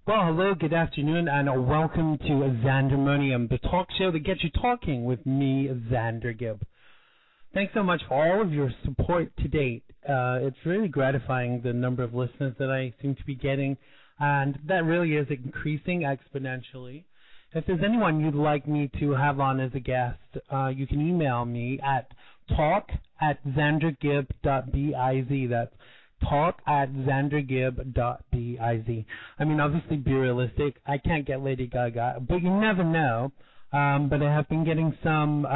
Well, hello, good afternoon, and welcome to Xandermonium, the talk show that gets you talking with me, Xander Gibb. Thanks so much for all of your support to date. It's really gratifying, the number of listeners that I seem to be getting, and that really is increasing exponentially. If there's anyone you'd like me to have on as a guest, you can email me at talk@xandergibb.biz. That's talk@xandergibb.biz. I mean, obviously, be realistic. I can't get Lady Gaga, but you never know. But I have been getting some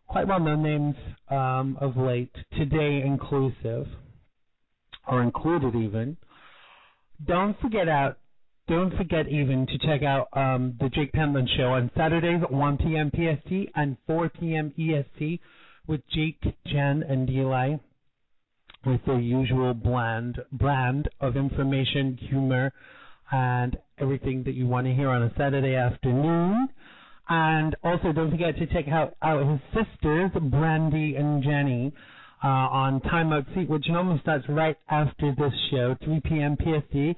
quite well-known names of late, today inclusive, or included even. Don't forget even to check out the Jake Penland Show on Saturdays at 1 p.m. PST and 4 p.m. EST with Jake, Jen, and Eli, with their usual brand of information, humor, and everything that you want to hear on a Saturday afternoon. And also, don't forget to check out his sisters, Brandy and Jenny, on Time Out Seat, which normally starts right after this show, 3 p.m. PST,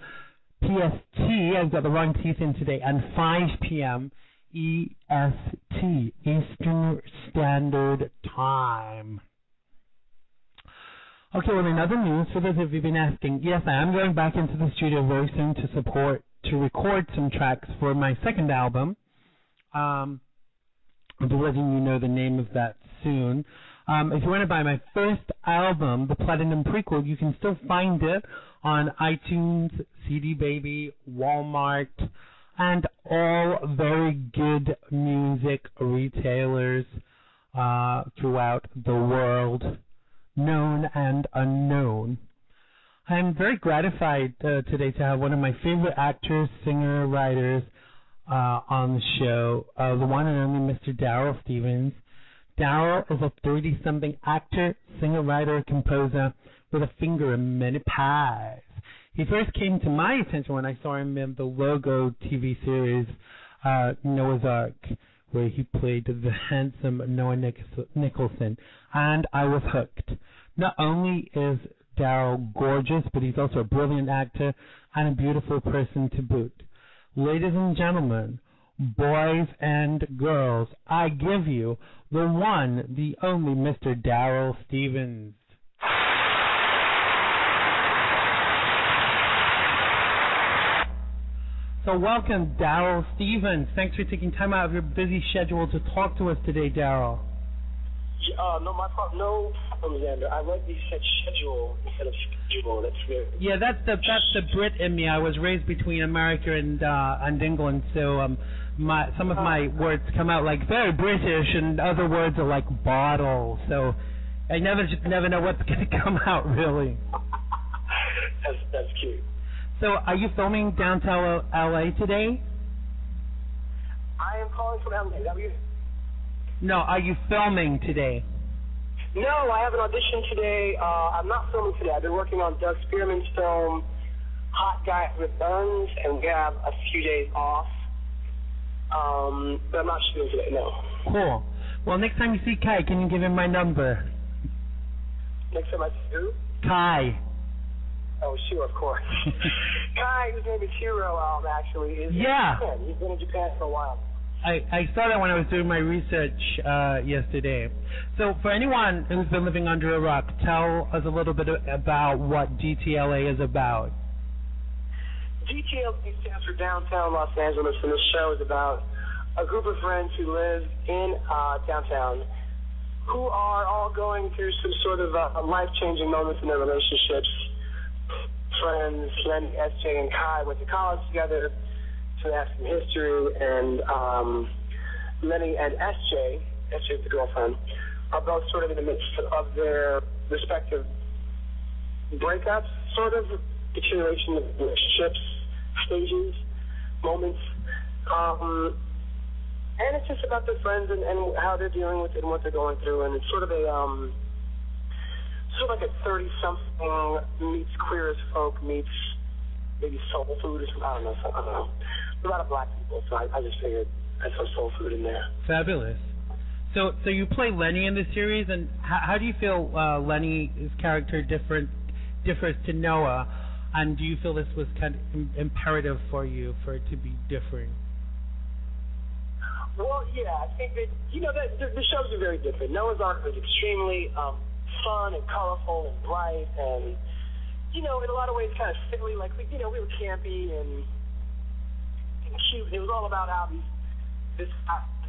I've got the wrong teeth in today, and 5 p.m. EST, Eastern Standard Time. Okay, well, in other news, for those of you who've been asking, yes, I am going back into the studio very soon to record some tracks for my second album. I'll be letting you know the name of that soon. If you want to buy my first album, the Platinum Prequel, you can still find it on iTunes, CD Baby, Walmart, and all very good music retailers throughout the world, known and unknown. I'm very gratified today to have one of my favorite actors, singer, writers on the show, the one and only Mr. Darryl Stevens. Darryl is a 30-something actor, singer, writer, composer with a finger in many pies. He first came to my attention when I saw him in the Logo TV series Noah's Ark, where he played the handsome Noah Nicholson, and I was hooked. Not only is Darryl gorgeous, but he's also a brilliant actor and a beautiful person to boot. Ladies and gentlemen, boys and girls, I give you the one, the only Mr. Darryl Stevens. So welcome, Darryl Stevens. Thanks for taking time out of your busy schedule to talk to us today, Darryl. No problem, Xander. I like you said schedule instead of schedule. That's weird. Yeah, that's the Brit in me. I was raised between America and England, so some of my words come out like very British, and other words are like bottle. So I never know what's going to come out really. That's cute. So, are you filming downtown LA today? I am calling from LA. Is that what you? No, are you filming today? No, I have an audition today. I'm not filming today. I've been working on Doug Spearman's film, Hot Guy with Guns, and we have a few days off. But I'm not shooting today, no. Cool. Well, next time you see Kai, can you give him my number? Next time I see who? Kai. Oh, sure, of course. Kai, whose name is Hiro, actually, is in Japan. He's been in Japan for a while. I saw that when I was doing my research yesterday. So for anyone who's been living under a rock, tell us a little bit about what DTLA is about. DTLA stands for Downtown Los Angeles, and the show is about a group of friends who live in downtown who are all going through some sort of life-changing moments in their relationships. Friends, Lenny, SJ, and Kai went to college together, so they have some history, and Lenny and SJ is the girlfriend, are both sort of in the midst of their respective breakups, sort of deterioration of relationships, stages, moments, and it's just about their friends and how they're dealing with it and what they're going through, and it's sort of a sort of like a 30-something meets Queer as Folk meets maybe soul food or something. I don't know. There's a lot of black people, so I just figured I'd throw soul food in there. Fabulous. So you play Lenny in the series, and how do you feel Lenny's character differs to Noah? And do you feel this was kind of imperative for you for it to be different? Well, yeah, I think that, that the shows are very different. Noah's Ark was extremely fun and colorful and bright and, in a lot of ways kind of silly. Like, we were campy and cute. It was all about how these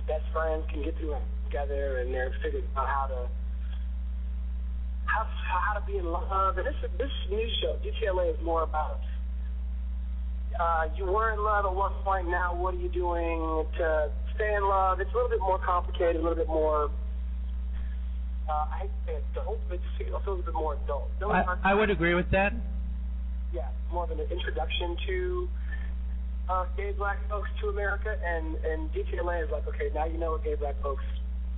best friends can get through it together, and they're figuring out how to be in love. And this new show, DTLA, is more about you were in love at one point. Now, what are you doing to stay in love? It's a little bit more complicated, a little bit more. I hate to say adult, but it feels a little bit more adult. I would agree with that. Yeah, more of an introduction to gay black folks to America, and DTLA is like, okay, now you know what gay black folks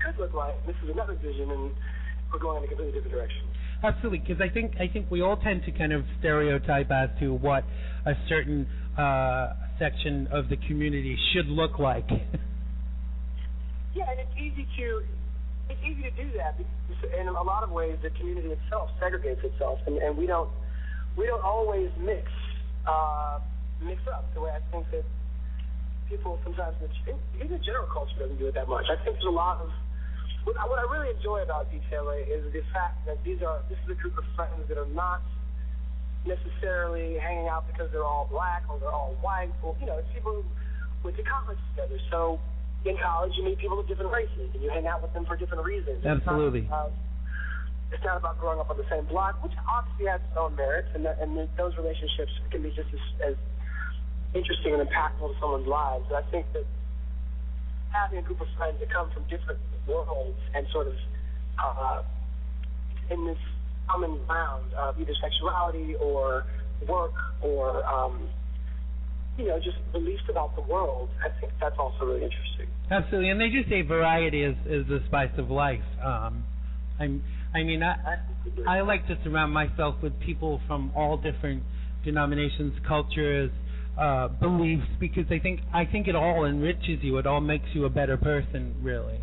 could look like. This is another vision, and we're going in a completely different direction. Absolutely, because I think we all tend to kind of stereotype as to what a certain section of the community should look like. Yeah, and it's easy to do that because in a lot of ways the community itself segregates itself, and we don't always mix up the way I think that people sometimes in the general culture doesn't do it that much. I think there's a lot of what I really enjoy about DTLA is the fact that this is a group of friends that are not necessarily hanging out because they're all black or they're all white, or it's people who went to college together. So in college you meet people of different races and you hang out with them for different reasons. Absolutely. It's not about growing up on the same block, which obviously has its own merits, and those relationships can be just as interesting and impactful to someone's lives. And I think that having a group of friends that come from different worlds and sort of in this common ground of either sexuality or work or just beliefs about the world, I think that's also really interesting. Absolutely, and they do say variety is the spice of life. I like to surround myself with people from all different denominations, cultures, beliefs, because I think it all enriches you. It all makes you a better person, really.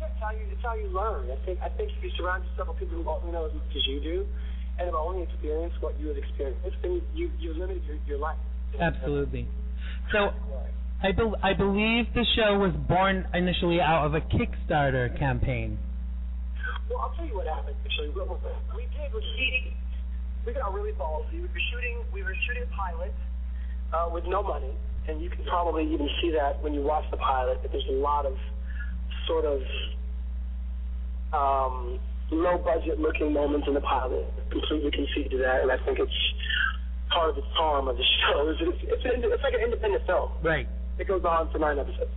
It's how you learn. I think if you surround yourself with people who only know as much as you do, and have only experienced what you have experienced, then you limit your life. Absolutely. So, I believe the show was born initially out of a Kickstarter campaign. Well, I'll tell you what happened. Actually, we got really ballsy. We were shooting a pilot with no money, and you can probably even see that when you watch the pilot. That there's a lot of sort of low budget looking moments in the pilot. Completely concede to that, and I think it's part of the charm of the show. It's like an independent film. Right. It goes on for 9 episodes.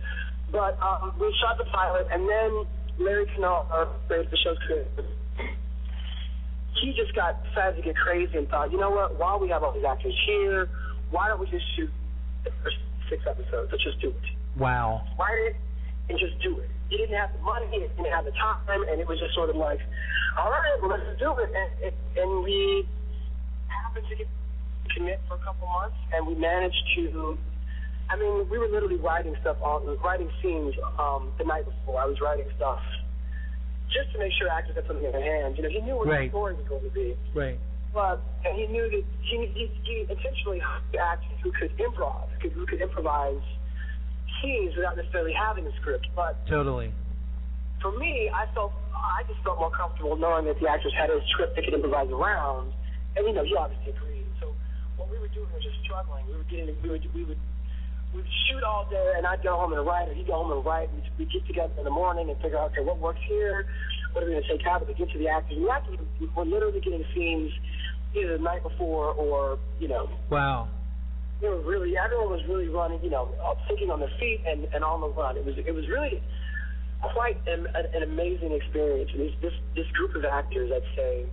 But we shot the pilot, and then Larry Cannell, the show's creator, he just decided to get crazy and thought, you know what, while we have all these actors here, why don't we just shoot the first 6 episodes? Let's just do it. Wow. Write it and just do it. He didn't have the money, he didn't have the time, and it was just sort of like, all right, well, let's just do it. And we happened to commit for a couple months, and we managed to, we were literally writing scenes the night before. I was writing stuff just to make sure actors had something in their hands. He knew what the story was going to be. Right. And he knew that he intentionally hired actors who could improvise scenes without necessarily having a script. But totally. For me, I just felt more comfortable knowing that the actors had a script they could improvise around. And he obviously agreed. So what we were doing was just struggling. We would shoot all day, and I'd go home and write, or he'd go home and write. We'd get together in the morning and figure out, okay, what works here? What are we going to take out? We get to the actors. And the actors were literally getting scenes either the night before or, Wow. Everyone was really running, thinking on their feet and on the run. It was really quite an amazing experience. And this group of actors, I'd say,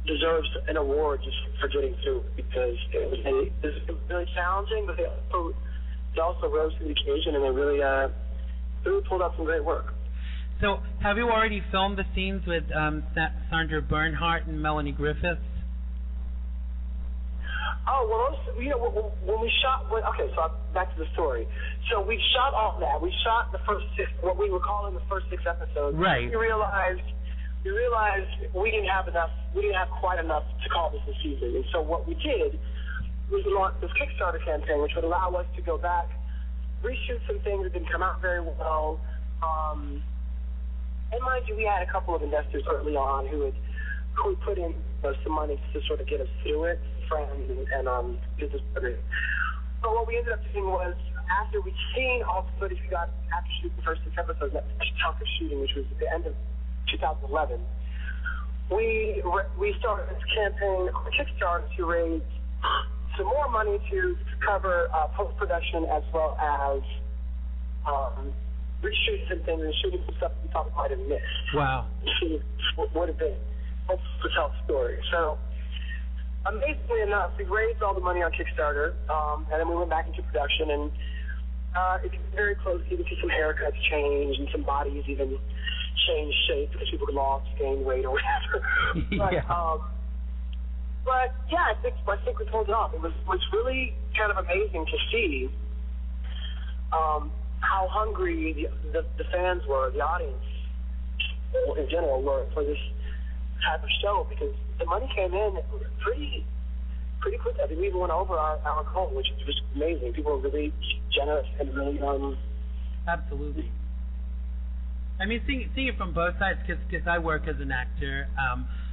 deserves an award just for getting through it, because it was really challenging, but they also rose to the occasion, and they really pulled out some great work. So, have you already filmed the scenes with Sandra Bernhardt and Melanie Griffiths? Oh, well, when we shot, so back to the story. So we shot all that. We shot the first 6, what we were calling the first 6 episodes. Right. We realized we realized we didn't have quite enough to call this a season. And so what we did was launch this Kickstarter campaign, which would allow us to go back, reshoot some things that didn't come out very well. And mind you, we had a couple of investors early on who would put in some money to sort of get us through it, friends and business partners. But what we ended up doing was, after we'd seen all the footage we got after shooting the first 6 episodes, that first chunk of shooting, which was at the end of 2011, we started this campaign on Kickstarter to raise some more money to cover post-production as well as reshoots and things and shooting some stuff we thought we might have missed. Wow. Would have been hopefully to tell the story. So, amazingly enough, we raised all the money on Kickstarter, and then we went back into production, and it's very close. You can see some haircuts change and some bodies even change shape because people lost, gained weight, or whatever. But yeah, I think we pulled it off. It was really kind of amazing to see how hungry the fans were, the audience in general were for this type of show, because the money came in pretty quick. I think we even went over our goal, which was amazing. People were really generous and really Absolutely. I mean, seeing it from both sides, because I work as an actor,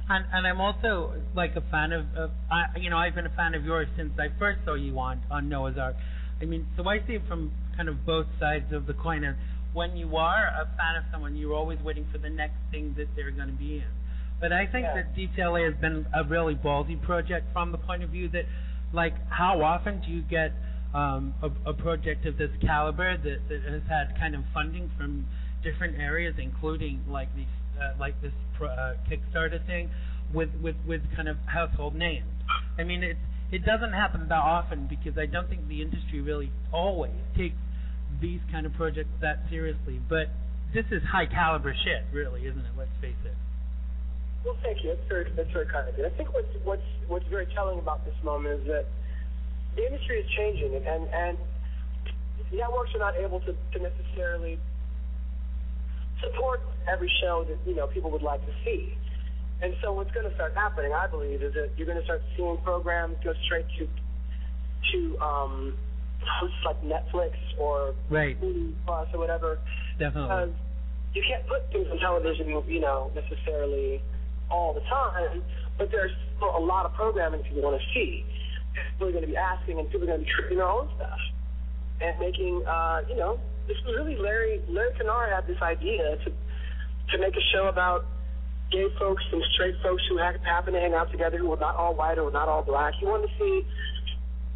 and I'm also like a fan of I've been a fan of yours since I first saw you on Noah's Ark. I mean, so I see it from kind of both sides of the coin. And when you are a fan of someone, you're always waiting for the next thing that they're going to be in. But I think that DTLA has been a really ballsy project from the point of view that, like, how often do you get a project of this caliber that has had kind of funding from different areas, including like these this Kickstarter thing with kind of household names? I mean, it doesn't happen that often, because I don't think the industry really always takes these kind of projects that seriously. But this is high caliber shit, really, isn't it? Let's face it. Well, thank you. That's very kind of you. I think what's very telling about this moment is that the industry is changing, and networks are not able to necessarily support every show that people would like to see. And so what's going to start happening, I believe, is that you're going to start seeing programs go straight to hosts like Netflix or Hulu Plus or whatever. Definitely. Because you can't put things on television, necessarily all the time, but there's still a lot of programming people want to see. People are going to be asking, and people are going to be creating their own stuff and making, this was really Larry Kennard had this idea to make a show about gay folks and straight folks who happen to hang out together, who were not all white or not all black. He wanted to see,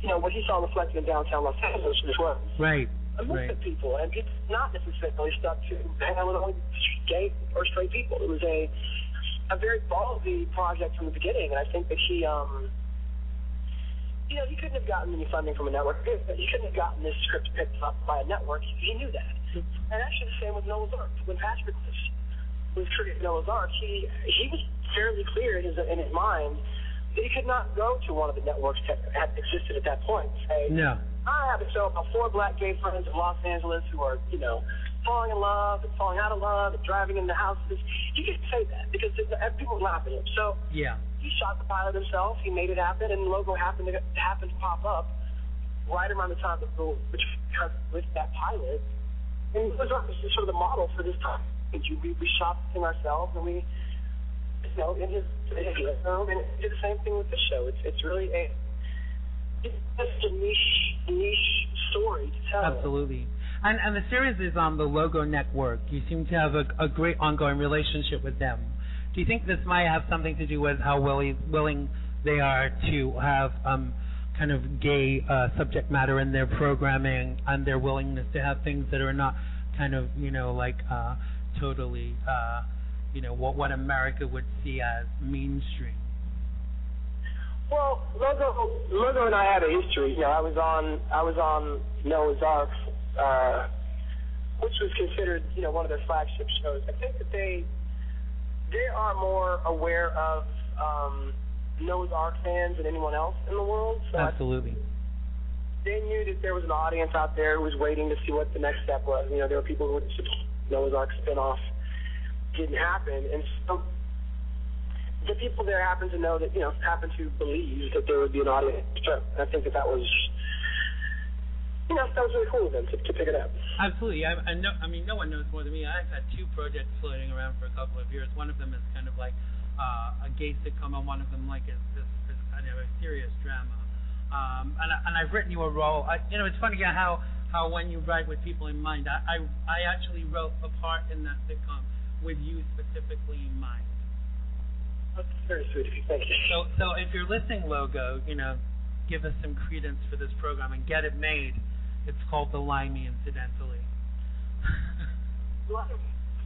what he saw reflected in downtown Los Angeles, which was a mix of people, and people not necessarily stuck to hang out with only gay or straight people. It was a very ballsy project from the beginning, and I think that he couldn't have gotten any funding from a network. He couldn't have gotten this script picked up by a network. He knew that. And actually the same with Noah's Ark. When Patrick was creating Noah's Ark, he was fairly clear in his mind that he could not go to one of the networks that had existed at that point and say, no, I have a show about 4 black gay friends in Los Angeles who are, falling in love and falling out of love and driving into houses. He couldn't say that because people would laugh at him. So he shot the pilot himself. He made it happen, and the logo happened to pop up right around the time which with that pilot. And it was sort of the model for this time. We shot the thing ourselves, and we, in his room, and did the same thing with this show. It's really it's just a niche story to tell. Absolutely. And the series is on the Logo Network. You seem to have a great ongoing relationship with them. Do you think this might have something to do with how willing they are to have kind of gay subject matter in their programming, and their willingness to have things that are not kind of, totally, what America would see as mainstream? Well, Logo and I had a history. I was on Noah's Ark, which was considered, one of their flagship shows. I think that they are more aware of Noah's Ark fans than anyone else in the world. So absolutely. They knew that there was an audience out there who was waiting to see what the next step was. There were people who would support Noah's Ark spinoff. Didn't happen, and so the people there happen to know that, happen to believe that there would be an audience. So I think that was, that was really cool of them to pick it up. Absolutely. I know. I mean, no one knows more than me. I've had 2 projects floating around for a couple of years. One of them is kind of like a gay sitcom, and one of them like is kind of a serious drama. And I've written you a role. It's funny how when you write with people in mind, I actually wrote a part in that sitcom with you specifically in mind. That's very sweet of you. Thank you. So if you're listening, Logo, give us some credence for this program and get it made. It's called The Limey, incidentally.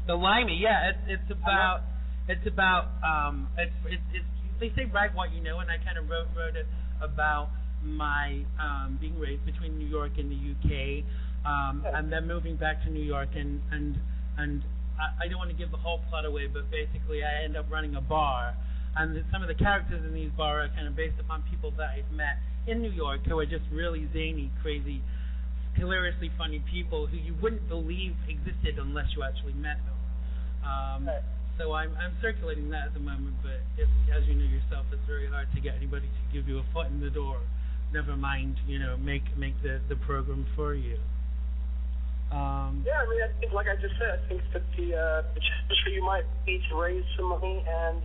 The Limey, yeah. It's about they say write what you know, and I kind of wrote it about my being raised between New York and the UK, and then moving back to New York, and I don't want to give the whole plot away, but basically I end up running a bar, and some of the characters in these bars are kind of based upon people that I've met in New York who are just really zany, crazy, hilariously funny people who you wouldn't believe existed unless you actually met them. So I'm circulating that at the moment, but as you know yourself, it's very hard to get anybody to give you a foot in the door. Never mind, make the program for you. Yeah, I mean, I think, like I just said, I think that the chance for you might be to raise some money and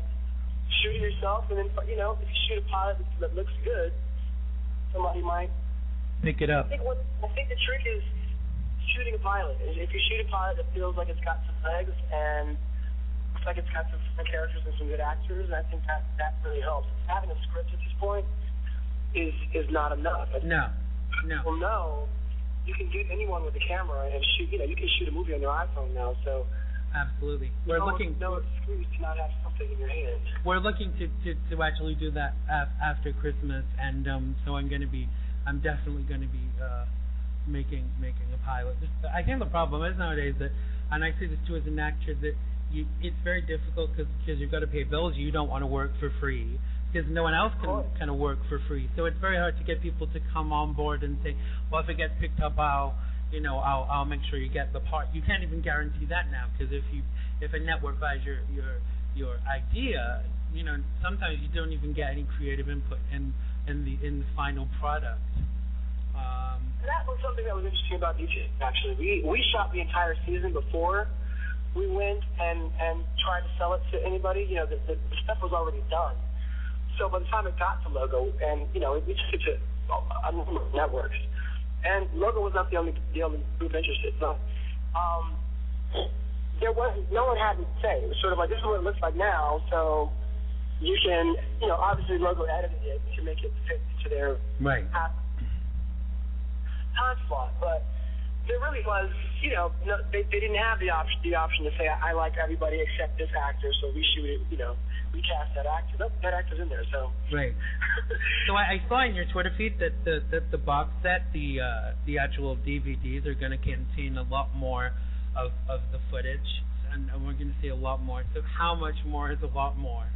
shoot it yourself, and then, if you shoot a pilot that looks good, somebody might pick it up. I think the trick is shooting a pilot. If you shoot a pilot that feels like it's got some legs and looks like it's got some fun characters and some good actors, I think that really helps. Having a script at this point is not enough. No. Well, no. You can get anyone with a camera and shoot. You can shoot a movie on your iPhone now. So absolutely, we're looking. No excuse to not have something in your hand. We're looking to actually do that after Christmas, and so I'm definitely going to be making a pilot. I think the problem is nowadays that, and I say this too as an actor, that it's very difficult because you've got to pay bills. You don't want to work for free, because no one else can kind of work for free. So it's very hard to get people to come on board and say, well, if it gets picked up, I'll make sure you get the part. You can't even guarantee that now, because if a network buys your idea, sometimes you don't even get any creative input in the final product. That was something that was interesting about Egypt. Actually, we shot the entire season before we went and tried to sell it to anybody. The stuff was already done. So by the time it got to Logo, and it took to a number of networks, and Logo was not the only group interested. But no one had to say. It was sort of like, this is what it looks like now. So you can, obviously Logo edited it to make it fit into their time slot, but there really was, they didn't have the option to say, I like everybody except this actor, so we shoot it, we cast that actor. That actor's in there, so. Right. So I saw in your Twitter feed that the box set, the actual DVDs are going to contain a lot more of the footage, and we're going to see a lot more. So how much more is a lot more?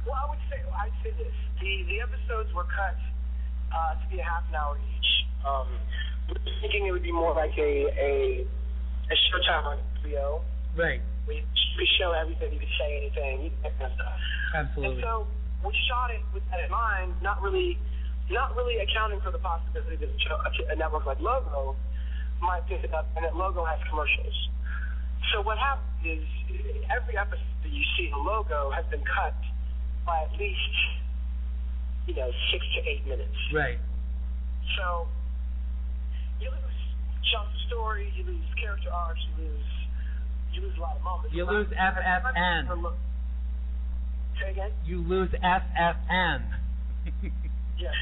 Well, I'd say this. The episodes were cut to be a half an hour each. We're thinking it would be more like a Showtime on HBO. Right. We show everything, you could say anything, that kind of stuff. Absolutely. And so we shot it with that in mind, not really accounting for the possibility that a network like Logo might pick it up, and that Logo has commercials. So what happens is every episode that you see in Logo has been cut by at least 6 to 8 minutes. Right. So you lose chunks of story, you lose character arcs, you lose a lot of moments. You lose FFN. Say again? You lose FFN. Yes.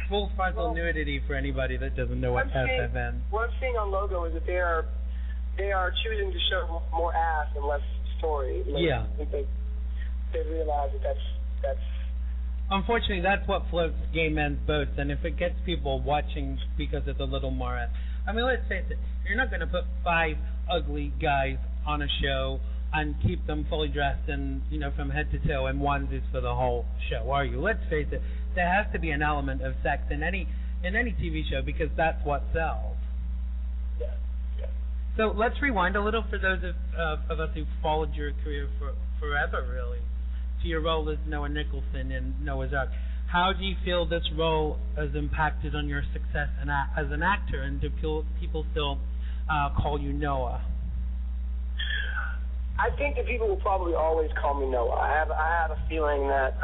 Full frontal nudity for anybody that doesn't know what FFN. What I'm seeing on Logo is that they are choosing to show more ass and less story. Yeah. I think they realize that that's. Unfortunately, that's what floats gay men's boats, and if it gets people watching because it's a little more ass. I mean, let's face it, you're not going to put 5 ugly guys on a show and keep them fully dressed and, from head to toe in onesies for the whole show, are you? Let's face it, there has to be an element of sex in any TV show, because that's what sells. Yeah. So let's rewind a little for those of us who followed your career forever, really, to your role as Noah Nicholson in Noah's Ark. How do you feel this role has impacted on your success as an actor, and do people still call you Noah? I think that people will probably always call me Noah. I have a feeling that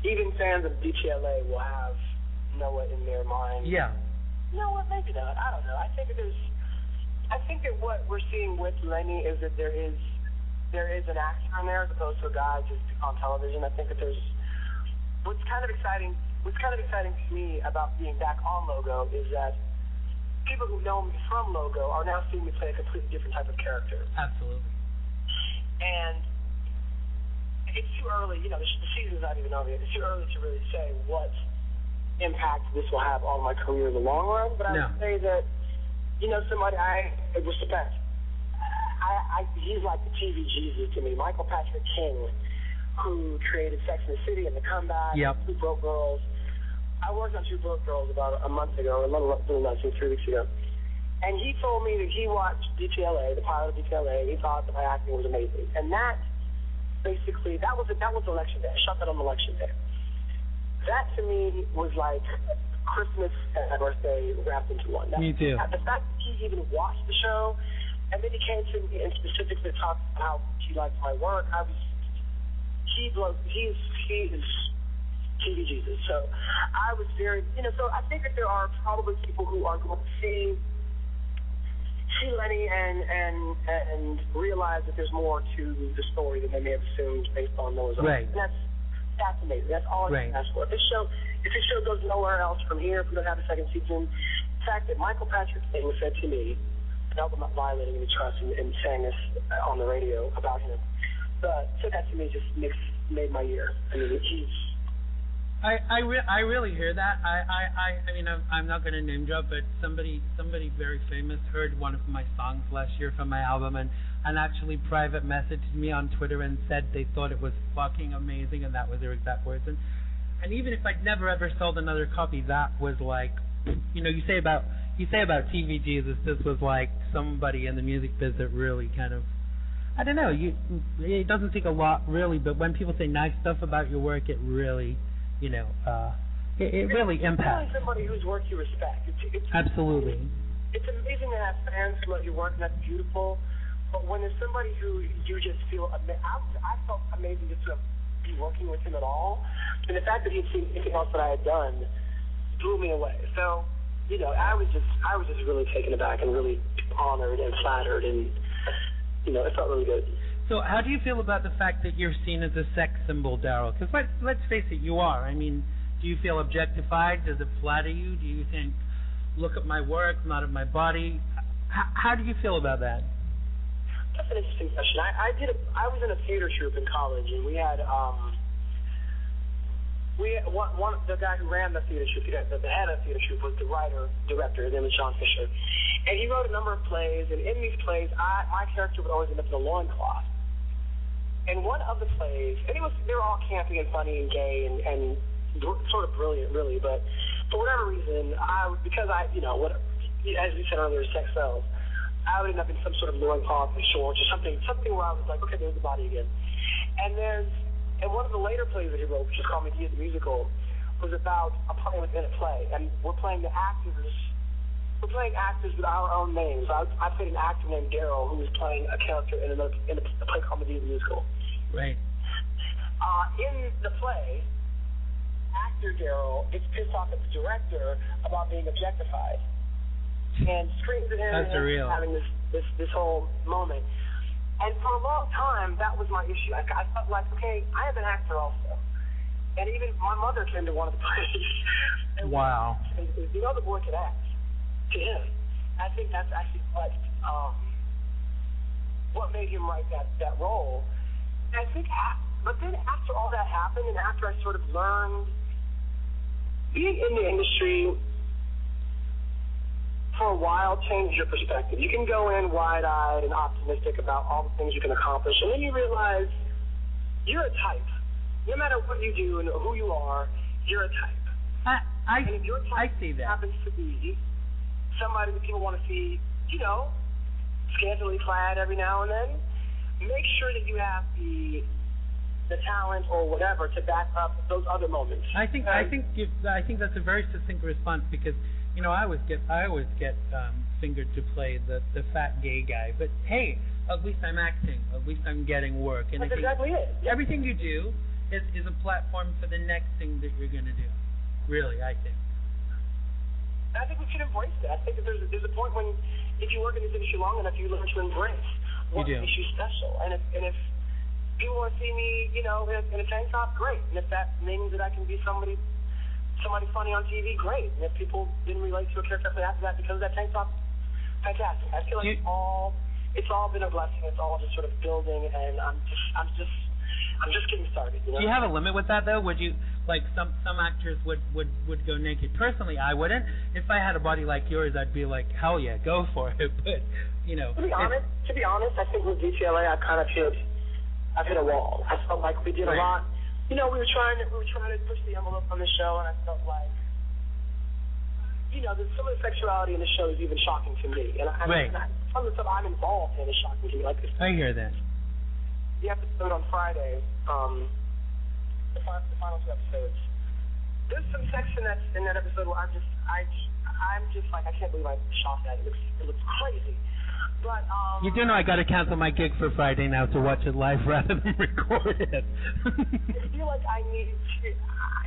even fans of DTLA will have Noah in their mind. Yeah. Noah, maybe not. I don't know. I think that what we're seeing with Lenny is that there is an actor in there as opposed to a guy just on television. I think that there's what's kind of exciting to me about being back on Logo is that people who know me from Logo are now seeing me play a completely different type of character. Absolutely. And it's too early, the season's not even over yet. It's too early to really say what impact this will have on my career in the long run. But I would say that, somebody I respect. He's like the TV Jesus to me. Michael Patrick King, who created Sex and the City and The Comeback, Two Broke Girls. I worked on Two Broke Girls about a month ago, or a little less than 3 weeks ago. And he told me that he watched DTLA, the pilot of DTLA, and he thought that my acting was amazing. And that, basically, that was election day. I shot that on election day. That, to me, was like Christmas and my birthday wrapped into one. Me too. The fact that he even watched the show, and then he came to me and specifically talked about how he liked my work, he is TV Jesus. So I was very, so I think that there are probably people who are going to see Lenny and realize that there's more to the story than they may have assumed based on Noah's Ark. Right. And that's amazing. That's all I can ask for. If this show goes nowhere else from here, if we don't have a second season, the fact that Michael Patrick King said to me, and I'm not violating any trust in saying this on the radio about him, but said that to me just made my year. I mean, I really hear that. I mean, I'm not going to name drop, but somebody very famous heard one of my songs last year from my album and actually private messaged me on Twitter and said they thought it was fucking amazing, and that was their exact words. And even if I'd never ever sold another copy, that was like, you say about TV Jesus, this was like somebody in the music biz that really kind of, I don't know, it doesn't take a lot really, but when people say nice stuff about your work, it really, it really impacts. It's really somebody whose work you respect. Absolutely. It's amazing to have fans who love your work, and that's beautiful. But when there's somebody who you just feel, I felt amazing just to be working with him at all, and the fact that he'd seen anything else that I had done blew me away. So, I was just really taken aback and really honored and flattered, and it felt really good. So how do you feel about the fact that you're seen as a sex symbol, Darryl? Because let's face it, you are. I mean, do you feel objectified? Does it flatter you? Do you think, look at my work, not at my body? How do you feel about that? That's an interesting question. I was in a theater troupe in college, and we had the guy who ran the theater troupe, the head of the theater troupe was the director. His name was John Fisher, and he wrote a number of plays. And in these plays, my character would always end up in a loincloth. And one of the plays, and they were all campy and funny and gay and sort of brilliant, really. But for whatever reason, because as you said earlier, sex sells. I would end up in some sort of loincloth and shorts or something where I was like, okay, there's the body again. And one of the later plays that he wrote, which is called Medea the Musical, was about a play within a play, and we're playing actors with our own names. I played an actor named Darryl who was playing a character in a play called Medea the Musical. Right. In the play, actor Darryl gets pissed off at the director about being objectified and screams at him and having this whole moment. And for a long time, that was my issue. I felt like, okay, I am an actor also. And even my mother came to one of the plays. Wow. And the boy could act to him. I think that's actually what made him write that role. And I think, but then after all that happened, and after I sort of learned, being in the industry for a while changes your perspective. You can go in wide-eyed and optimistic about all the things you can accomplish, and then you realize you're a type. No matter what you do and who you are, you're a type. And if your type I see that. happens to be somebody that people want to see, scantily clad every now and then, make sure that you have the talent or whatever to back up those other moments. I think that's a very succinct response because I always get fingered to play the fat gay guy, but hey, at least I'm acting, at least I'm getting work, and that's exactly it. Yep. Everything you do is a platform for the next thing that you're going to do. Really, I think. I think we should embrace that. I think that there's a point when, if you work in this industry long enough, you learn to embrace what makes you special. And if people want to see me, in a tank top, great. And if that means that I can be somebody funny on TV, great. And if people didn't relate to a character after that because of that tank top, fantastic. I feel like it's all been a blessing. It's all just sort of building, and I'm just getting started. Do you have a limit with that though? Would you like some actors would go naked? Personally, I wouldn't. If I had a body like yours, I'd be like, hell yeah, go for it. But to be honest, I think with DTLA, I've hit a wall. I felt like we did a lot. We were trying to push the envelope on the show, and I felt like some of the sexuality in the show is even shocking to me. And some of the stuff I'm involved in is shocking to me. Like this. I hear that. The episode on Friday, the final 2 episodes, there's some sex in that episode where I'm just like, I can't believe I shot that. It looks crazy. But you do know I got to cancel my gig for Friday now to watch it live rather than record it. I feel like I need to,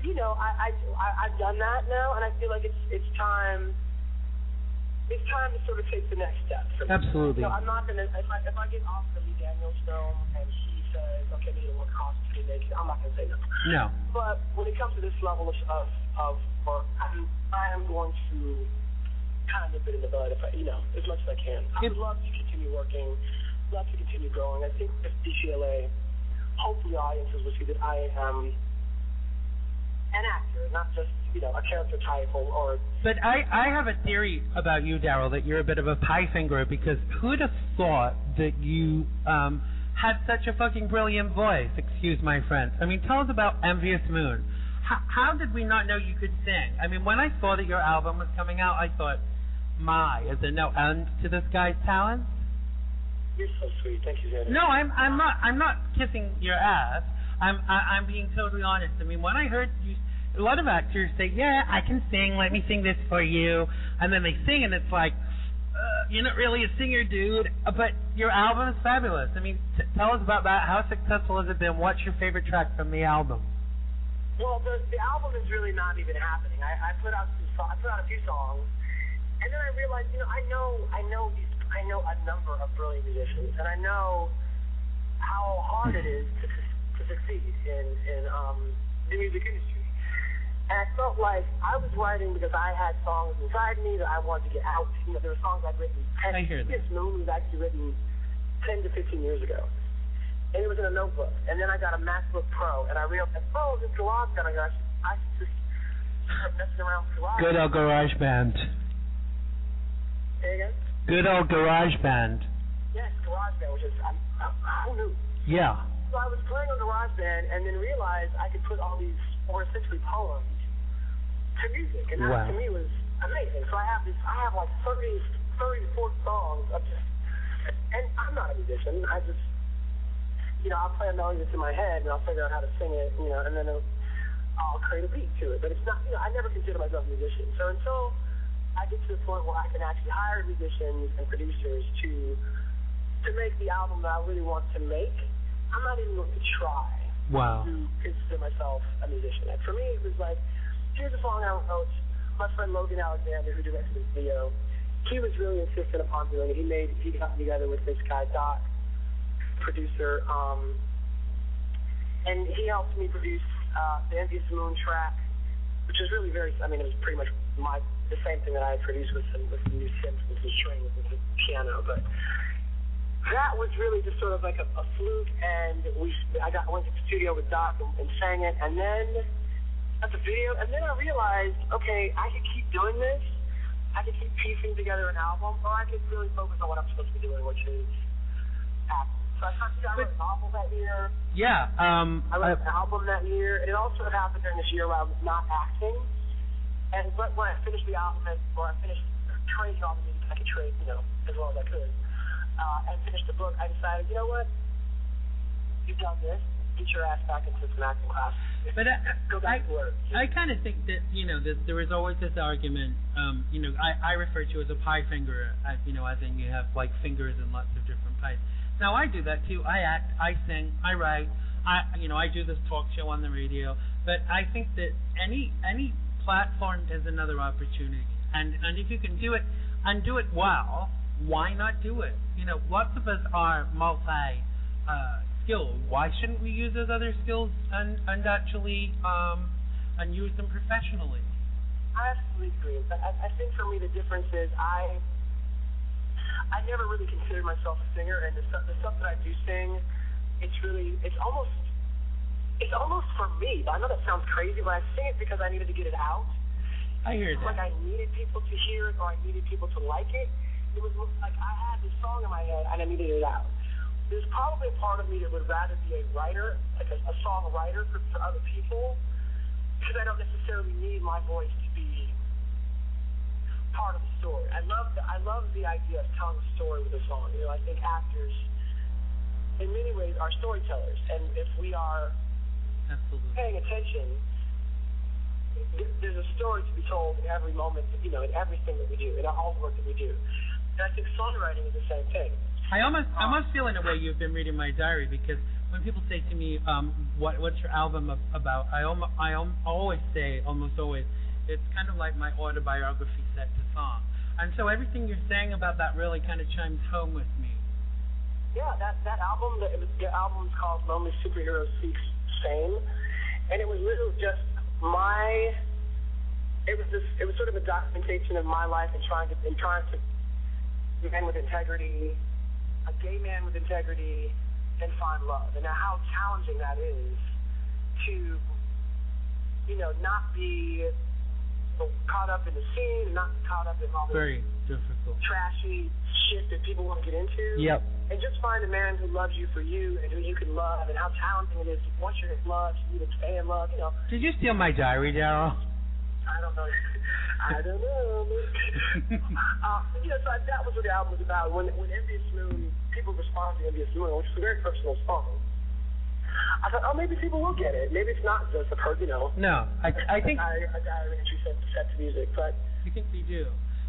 I've done that now, and I feel like it's time. It's time to sort of take the next step. Absolutely. I'm not gonna. If I get off the Lee Daniels film and he says, "Okay, we need to work cost to be naked," I'm not gonna say no. No. But when it comes to this level of work, I am going to kind of nip it in the bud, as much as I can. I would love to continue working, love to continue growing. I think with DCLA, hopefully audiences will see that I am an actor, not just a character type or. But I have a theory about you, Darryl, that you're a bit of a pie fingerer, because who'd have thought that you had such a fucking brilliant voice? Excuse my French. I mean, tell us about Envious Moon. How did we not know you could sing? I mean, when I saw that your album was coming out, I thought, is there no end to this guy's talent? You're so sweet. Thank you, Xander. No, I'm not kissing your ass. I'm being totally honest. I mean, when I heard you, a lot of actors say, "Yeah, I can sing. Let me sing this for you," and then they sing, and it's like, you're not really a singer, dude. But your album is fabulous. I mean, tell us about that. How successful has it been? What's your favorite track from the album? Well, the album is really not even happening. I put out a few songs, and then I realized, I know a number of brilliant musicians, and I know how hard it is to succeed in the music industry. And I felt like I was writing because I had songs inside me that I wanted to get out. There were songs I'd written. I hear that. This Moon was actually written 10 to 15 years ago. And it was in a notebook. And then I got a MacBook Pro, and I realized, this GarageBand, I should just start messing around with GarageBand. Good old GarageBand. Say again? Good old GarageBand. Yes, GarageBand, which is, who knew? Yeah. So I was playing on GarageBand, and then realized I could put all these, or essentially poems, to music, and that to me was amazing. So I have like 30 to 40 songs of just, and I'm not a musician. I just, I'll play a melody that's in my head, and I'll figure out how to sing it, and then I'll create a beat to it. But it's not, I never consider myself a musician. So until I get to the point where I can actually hire musicians and producers to make the album that I really want to make, I'm not even going to try to consider myself a musician. And for me, it was like, here's a song I wrote. My friend Logan Alexander, who directed this video, he was really insistent upon doing it. He got together with this guy, Doc, producer, and he helped me produce the Envious Moon track, which is really it was pretty much the same thing that I had produced with some new synths and some strings and some piano, but that was really just sort of like a fluke, and I went to the studio with Doc and sang it, and then at the video, and then I realized, okay, I could keep doing this, I could keep piecing together an album, or I could really focus on what I'm supposed to be doing, which is acting. So I wrote an album that year. Yeah. I wrote an album that year, and it all sort of happened during this year where I was not acting, but when I finished the album, or I finished trading all the music I could trade, as well as I could, and finished the book, I decided, you know what? You've done this. Get your ass back into some acting class. But Go back to work. I kind of think that, there is always this argument, I refer to as a pie finger, as in you have like fingers in lots of different pies. Now I do that too. I act, I sing, I write, I do this talk show on the radio. But I think that any platform is another opportunity. And if you can do it and do it well, why not do it? Lots of us are skilled. Why shouldn't we use those other skills and actually and use them professionally? I absolutely agree. I think for me the difference is I never really considered myself a singer, and the stuff that I do sing, it's almost for me. I know that sounds crazy, but I sing it because I needed to get it out. I hear that. Like I needed people to hear it, or I needed people to like it. It was like I had this song in my head and I needed it out. There's probably a part of me that would rather be a writer, like a songwriter for other people, because I don't necessarily need my voice to be part of the story. I love the idea of telling a story with a song. I think actors, in many ways, are storytellers, and if we are paying attention, there's a story to be told in every moment, in everything that we do, in all the work that we do. And I think songwriting is the same thing. I almost feel in a way you've been reading my diary, because when people say to me, what's your album about, I always say, almost always, it's kind of like my autobiography set to song. And so everything you're saying about that really kind of chimes home with me. Yeah, that album, the album's called Lonely Superhero Seeks Fame, and it was literally just it was sort of a documentation of my life and trying to be a man with integrity, a gay man with integrity, and find love. And now how challenging that is to, not be caught up in the scene and not be caught up in all this very difficult, trashy shit that people want to get into. Yep. And just find a man who loves you for you and who you can love, and how challenging it is. Once you're in love, you need to stay in love. Did you steal my diary, Darryl? I don't know. So that was what the album was about. When Envious Moon, people respond to Envious Moon, which is a very personal song. I thought, maybe people will get it. Maybe it's not just a No, I think a diary entry set to music, but I think we do.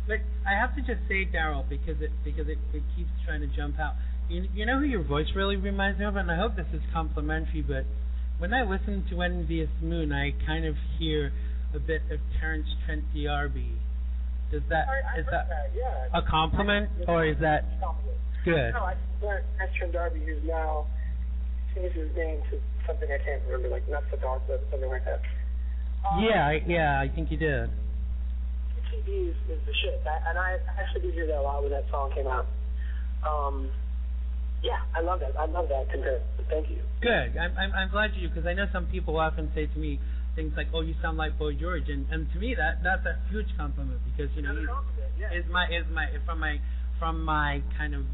But I have to just say, Darryl, because it keeps trying to jump out. You know who your voice really reminds me of, and I hope this is complimentary, but when I listen to Envious Moon, I kind of hear a bit of Terrence Trent D'Arby. Is that yeah. a compliment, or is that good? No, I think Terrence Trent D'Arby, who's now changed his name to something I can't remember, like not the dog, but something like that. I think you did. TTB is the shit, and I actually did hear that a lot when that song came out. Yeah, I love that. I love that comparison. Thank you. Good. I'm glad you, because I know some people often say to me things like, "Oh, you sound like Boy George," and to me that's a huge compliment, because is from my kind of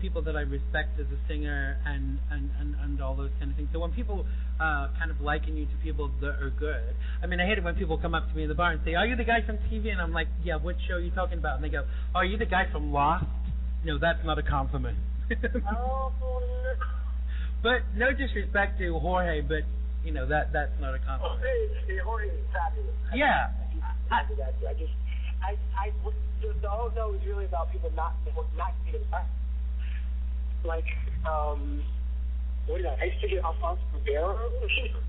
people that I respect as a singer and all those kind of things. So when people kind of liken you to people that are good, I mean, I hate it when people come up to me in the bar and say, "Are you the guy from TV?" And I'm like, "Yeah, what show are you talking about?" And they go, "Oh, are you the guy from Lost?" No, that's not a compliment. But no disrespect to Jorge, but that's not a compliment. Jorge is fabulous. Yeah. The whole show is really about people not getting back. Like, what is that? I used to get Alfonso Ribeiro.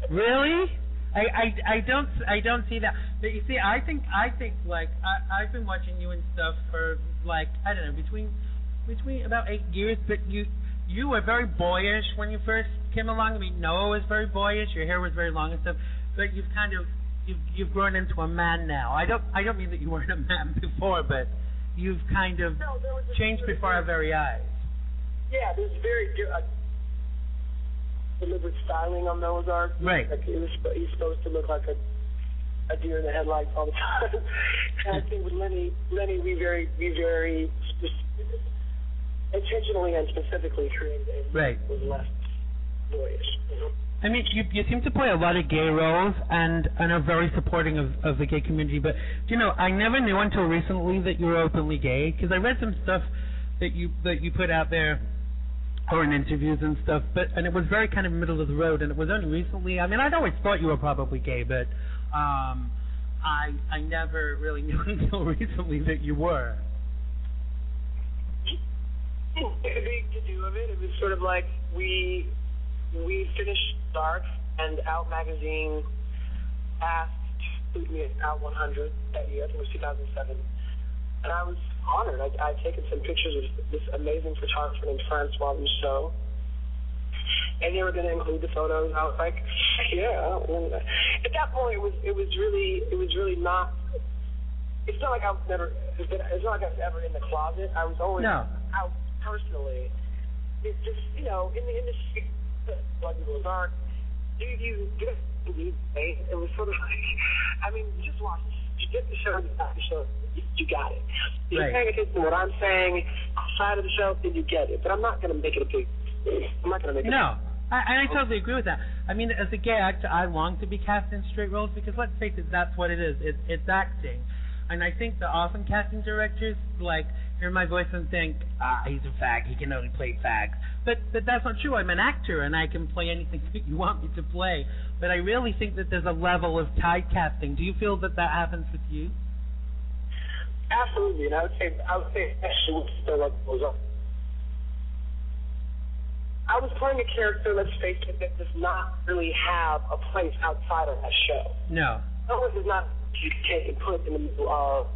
Really? I don't see that. But you see, I think like I've been watching you and stuff for like, I don't know, between about 8 years, but you were very boyish when you first came along. I mean, Noah was very boyish, your hair was very long and stuff, but you've grown into a man now. I don't mean that you weren't a man before, but you've kind of changed before our very eyes. Yeah, there's very deliberate styling on Noah's Ark. Right. Like he's supposed to look like a deer in the headlights all the time. And I think with Lenny, we very intentionally and specifically created a right. was less boyish. I mean, you seem to play a lot of gay roles and are very supporting of the gay community, but I never knew until recently that you were openly gay, because I read some stuff that you put out there, or in interviews and stuff. And it was very kind of middle of the road. And it was only recently. I mean, I'd always thought you were probably gay, but I never really knew until recently that you were. Big to do of it. It was sort of like we finished Dark, and Out magazine asked to include me at Out 100 that year. I think it was 2007, and I was honored. I'd taken some pictures of this amazing photographer named Francois Rousseau, and they were going to include the photos. I was like, yeah. At that point, it was really not. It's not like I was never. It's not like I was ever in the closet. I was always out personally. It's just, you know, in the industry, like it was art. It was sort of like, I mean, just watch. You get the show, you got it. You're paying attention to what I'm saying outside of the show, then you get it. But I'm not going to make it a big. I'm not going to make it. No. I totally agree with that. I mean, as a gay actor, I long to be cast in straight roles because, let's face it, that's what it is. It's acting. And I think that often casting directors, like, hear my voice and think, he's a fag, he can only play fags. But that's not true. I'm an actor, and I can play anything that you want me to play. But I really think that there's a level of typecasting. Do you feel that happens with you? Absolutely, and I would say actually still like goes on. I was playing a character, let's face it, that does not really have a place outside of that show. No. No, it does not. You can't put in the middle of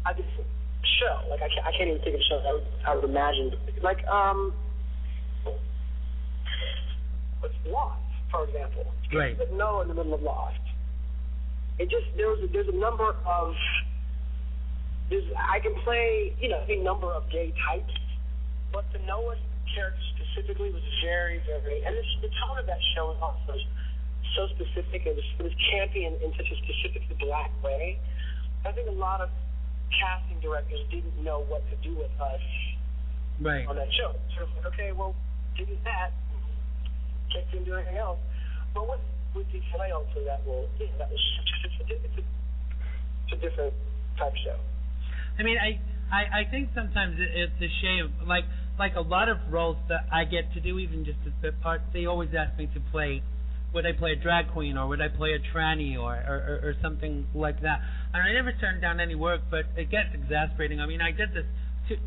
a show. Like I can't even think of a show I would imagine. Like what's Lost, for example. Right. You know, in the middle of Lost. It just there's a number of I can play, you know, a number of gay types, but the Noah character specifically was very, very, and the tone of that show is also so specific. It was campy in such a specifically black way. I think a lot of casting directors didn't know what to do with us on that show. Sort of like, okay, well, did that, can't do anything else. But with the Flail for that role, that was it's a different type show. I mean, I think sometimes it's a shame, like a lot of roles that I get to do, even just as bit parts, they always ask me to play, would I play a drag queen, or would I play a tranny, or something like that. And I never turned down any work, but it gets exasperating. I mean, I did this 2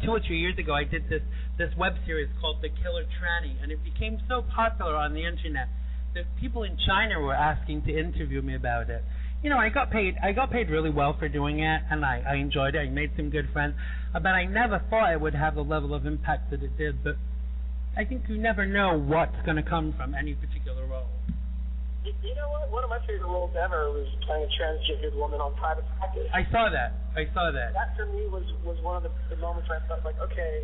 or 3 years ago. I did this web series called The Killer Tranny, and it became so popular on the internet that people in China were asking to interview me about it. You know, I got paid really well for doing it, and I enjoyed it. I made some good friends, but I never thought it would have the level of impact that it did. But I think you never know what's going to come from any particular role. You know what? One of my favorite roles ever was playing a transgendered woman on Private Practice. I saw that. That for me was one of the moments where I felt like, okay,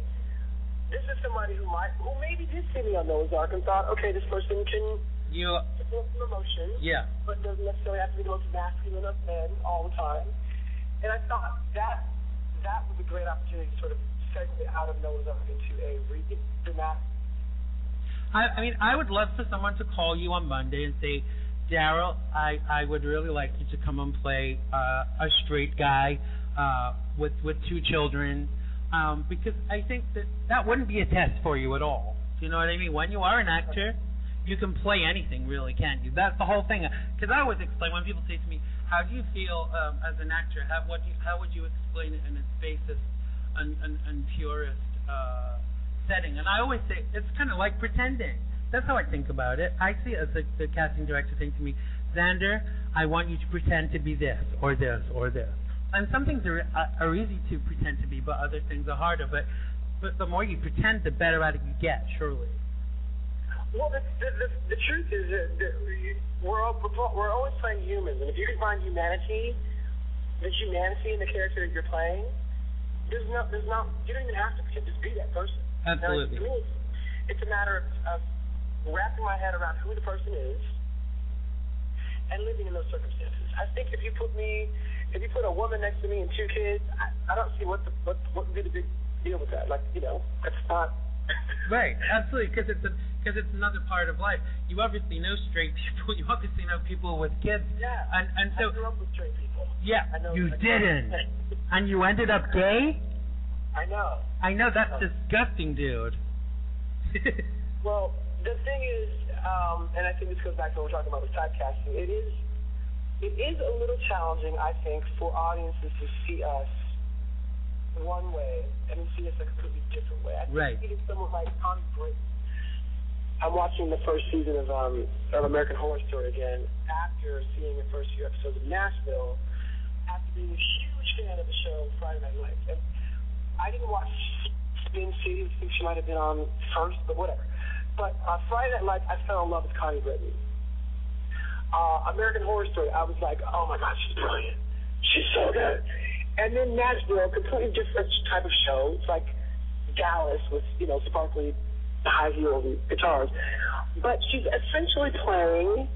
this is somebody who maybe did see me on Noah's Ark and thought, okay, this person can feel some emotion, but doesn't necessarily have to be the most masculine of men all the time. And I thought that was a great opportunity to sort of segue out of Noah's Ark into a dramatic. I mean, I would love for someone to call you on Monday and say, Darryl, I would really like you to come and play a straight guy with 2 children, because I think that wouldn't be a test for you at all. Do you know what I mean? When you are an actor, you can play anything, really, can't you? That's the whole thing. Because I always explain, when people say to me, how do you feel as an actor? How would you explain it in its basest and purest setting? And I always say, it's kind of like pretending. That's how I think about it. I see it as the casting director saying to me, Xander, I want you to pretend to be this, or this, or this. And some things are easy to pretend to be, but other things are harder. But the more you pretend, the better at it you get, surely. Well, the truth is that we're always playing humans, and if you can find the humanity in the character that you're playing, there's not you don't even have to pretend, just be that person. Absolutely. To me, it's a matter of wrapping my head around who the person is and living in those circumstances. I think if you put a woman next to me and 2 kids, I don't see what would be the big deal with that. Like, you know, that's not. Right, absolutely, because it's another part of life. You obviously know straight people. You obviously know people with kids. Yeah. And so. I grew up with straight people. Yeah. You didn't. And you ended up gay? I know. I know, that's disgusting, dude. Well, the thing is, and I think this goes back to what we're talking about with typecasting, it is a little challenging, I think, for audiences to see us one way and then see us a completely different way. I think even someone like Connie Britton. I'm watching the first season of American Horror Story again after seeing the first few episodes of Nashville, after being a huge fan of the show Friday Night Lights. And I didn't watch Spin City. I think she might have been on first, but whatever. But Friday Night Lights, I fell in love with Connie Britton. American Horror Story, I was like, oh my God, she's brilliant. She's so good. And then Nashville, a completely different type of show. It's like Dallas with, sparkly high heel guitars. But she's essentially playing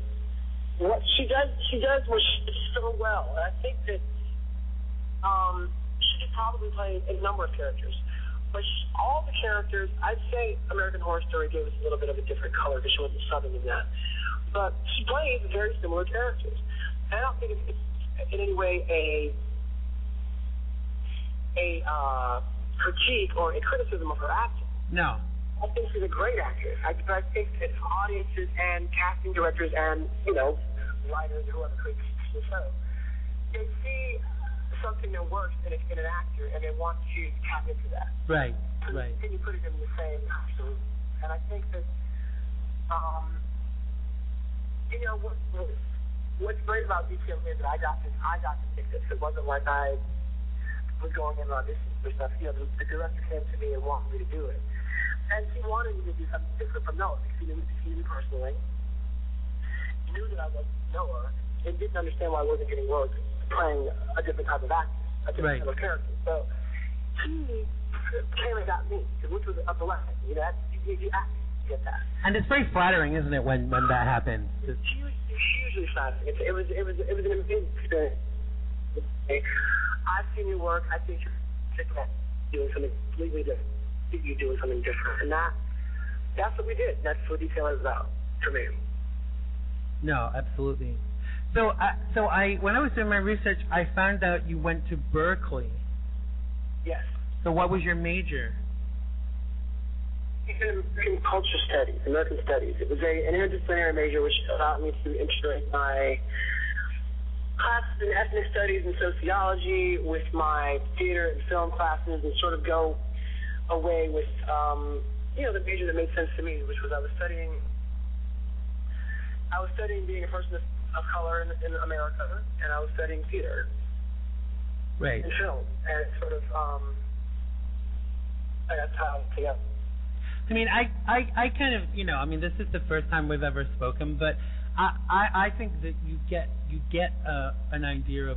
what she does what she does so well. And I think that she could probably play a number of characters. But all the characters, I'd say American Horror Story gave us a little bit of a different color because she wasn't Southern in that. But she plays very similar characters. And I don't think it's in any way a critique or a criticism of her acting. No. I think she's a great actress. I think that audiences and casting directors and, writers or whoever creates the show, they see something that works in an actor and they want to tap into that. Right. Can you put it in the same costume? And I think that, what's great about DTM is that I got to pick this. It wasn't like I was going in on auditions for stuff. The director came to me and wanted me to do it. And he wanted me to do something different from Noah because he knew me personally. He knew that I was Noah and didn't understand why I wasn't getting work playing a different type of actor, a different type of character. So he came and got me, which was up the line. You get that. And it's very flattering, isn't it, when that happens? It's hugely flattering. It was an amazing experience. I've seen your work. I think you're doing something completely different. You're doing something different, and that's what we did. That's what DTM is about for me. No, absolutely. So when I was doing my research, I found out you went to Berkeley. Yes. So what was your major? American Culture Studies, American Studies. It was an interdisciplinary major which allowed me to integrate my classes in ethnic studies and sociology with my theater and film classes and sort of go away with, the major that made sense to me, which was I was studying being a person of color in America, and I was studying theater. Right. And film. And it's sort of, that's how it together. I mean, I kind of, this is the first time we've ever spoken, but I think that you get an idea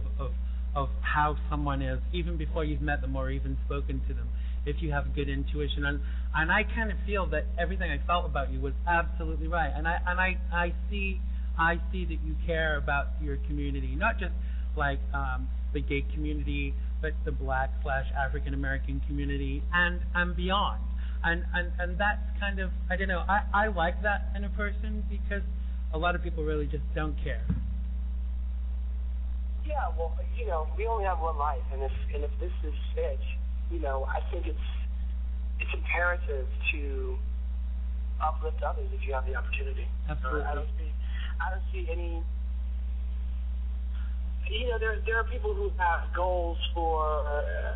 of how someone is even before you've met them or even spoken to them, if you have good intuition. And I kind of feel that everything I felt about you was absolutely right. And I see that you care about your community, not just like the gay community, but the Black/African American community and beyond. And that's kind of, I don't know, I like that in a person because a lot of people really just don't care. Yeah, well, we only have one life, and if this is it, I think it's imperative to uplift others if you have the opportunity. Absolutely. I don't see any. There are people who have goals for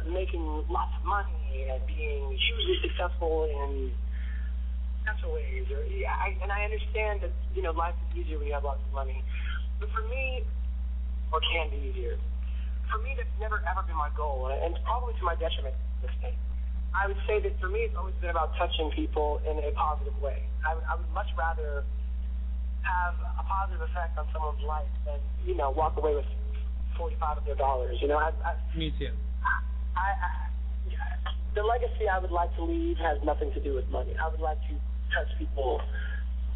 making lots of money and being hugely successful in natural ways. And I understand that life is easier when you have lots of money, but for me, or can be easier. For me, that's never ever been my goal, and it's probably to my detriment. I would say that for me, it's always been about touching people in a positive way. I would much rather have a positive effect on someone's life than walk away with 45 of their dollars. Me too. The legacy I would like to leave has nothing to do with money. I would like to touch people's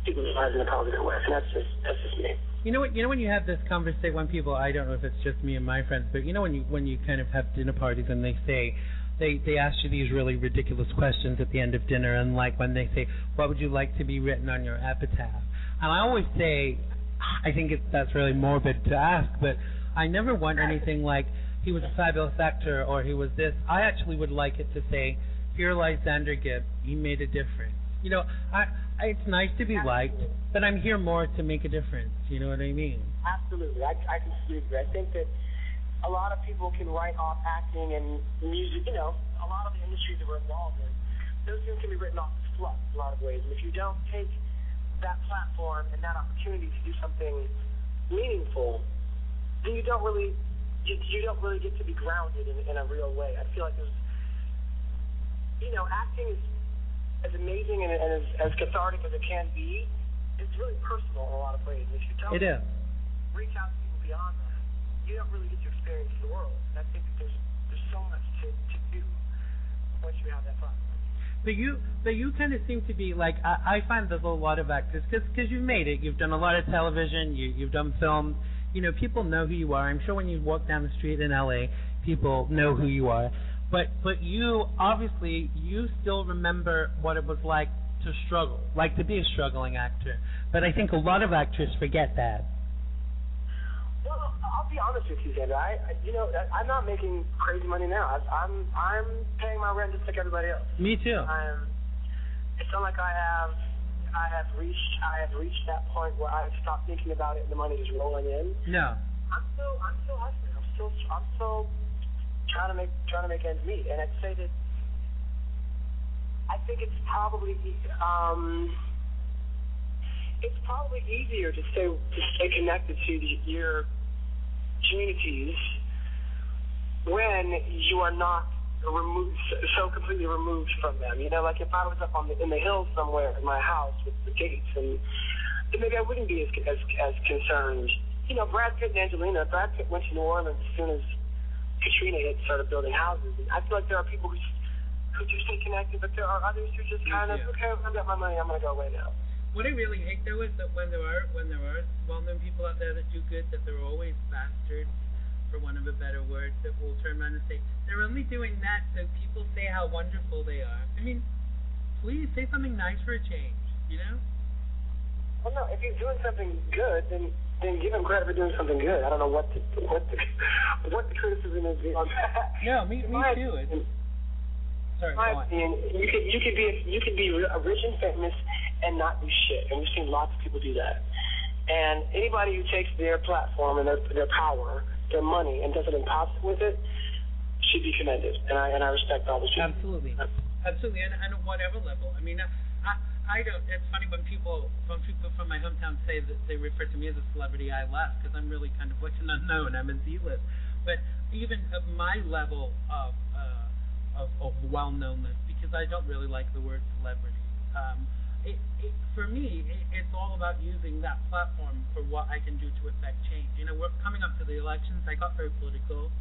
lives in a positive way, and that's just me. When you have this conversation, when people, I don't know if it's just me and my friends, but when you kind of have dinner parties and they say, they ask you these really ridiculous questions at the end of dinner, and like when they say, what would you like to be written on your epitaph? And I always say, I think that's really morbid to ask, but I never want anything like, he was a fabulous actor or he was this. I actually would like it to say, here lies Xander Gibb. He made a difference. You know, it's nice to be liked, but I'm here more to make a difference. You know what I mean? Absolutely. I completely agree. I think that a lot of people can write off acting and music, you know, a lot of the industries that we're involved in, those things can be written off as fluff in a lot of ways. And if you don't take that platform and that opportunity to do something meaningful, then you don't really get to be grounded in a real way. I feel like there's, you know, acting is as amazing and as cathartic as it can be. It's really personal in a lot of ways. If you don't reach out to people beyond that, you don't really get to experience the world. And I think that there's so much to do once you have that platform. But you kind of seem to be like, I find there's a lot of actors, because you've made it. You've done a lot of television. You've done film. You know, people know who you are. I'm sure when you walk down the street in L.A., people know who you are. But you, obviously, you still remember what it was like to struggle, like to be a struggling actor. But I think a lot of actors forget that. Well, I'll be honest with you, Xander. I'm not making crazy money now. I'm paying my rent just like everybody else. Me too. It's not like I have reached that point where I've stopped thinking about it and the money is rolling in. No. I'm still hustling. I'm still trying to make ends meet. And I'd say that I think it's probably easier to stay connected to your communities when you are not so completely removed from them. You know, like if I was up in the hills somewhere in my house with the gates, and then maybe I wouldn't be as concerned. You know, Brad Pitt and Angelina. Brad Pitt went to New Orleans as soon as Katrina hit, started building houses. And I feel like there are people who do stay connected, but there are others who just kind of, okay, I've got my money, I'm going to go away now. What I really hate, though, is that when there are well-known people out there that do good, that there are always bastards, for want of a better word, that will turn around and say, they're only doing that so people say how wonderful they are. I mean, please say something nice for a change, you know? Well, no, if he's doing something good, then give him credit for doing something good. I don't know what the criticism is beyond that. No, me too. Sorry, go on. You could be rich and famous and not do shit, and we've seen lots of people do that. And anybody who takes their platform and their power, their money, and does it impossible with it should be commended. And I respect all those people. Absolutely, and at whatever level. I mean, I don't. It's funny when people from my hometown say that they refer to me as a celebrity. I laugh because I'm really kind of like an unknown. I'm a Z-list. But even at my level of well-knownness, because I don't really like the word celebrity. For me, it's all about using that platform for what I can do to affect change. You know, we're coming up to the elections. I got very political.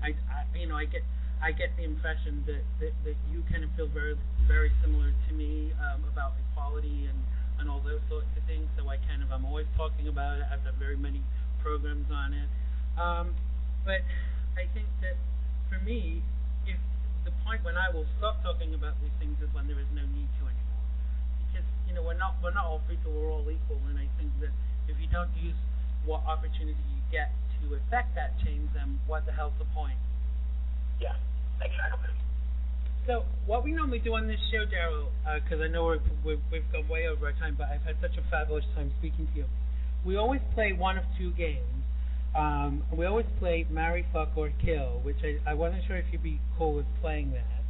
I get the impression that you kind of feel very, very similar to me about equality and all those sorts of things. So I'm always talking about it. I've done very many programs on it. But I think that for me, if the point when I will stop talking about these things is when there is no need to anymore. Because, you know, we're not all people, we're all equal, and I think that if you don't use what opportunity you get to affect that change, then what the hell's the point? Yeah, exactly. So what we normally do on this show, Darryl, because I know we've gone way over our time, but I've had such a fabulous time speaking to you. We always play one of two games. We always play Marry, Fuck, or Kill, which I wasn't sure if you'd be cool with playing that,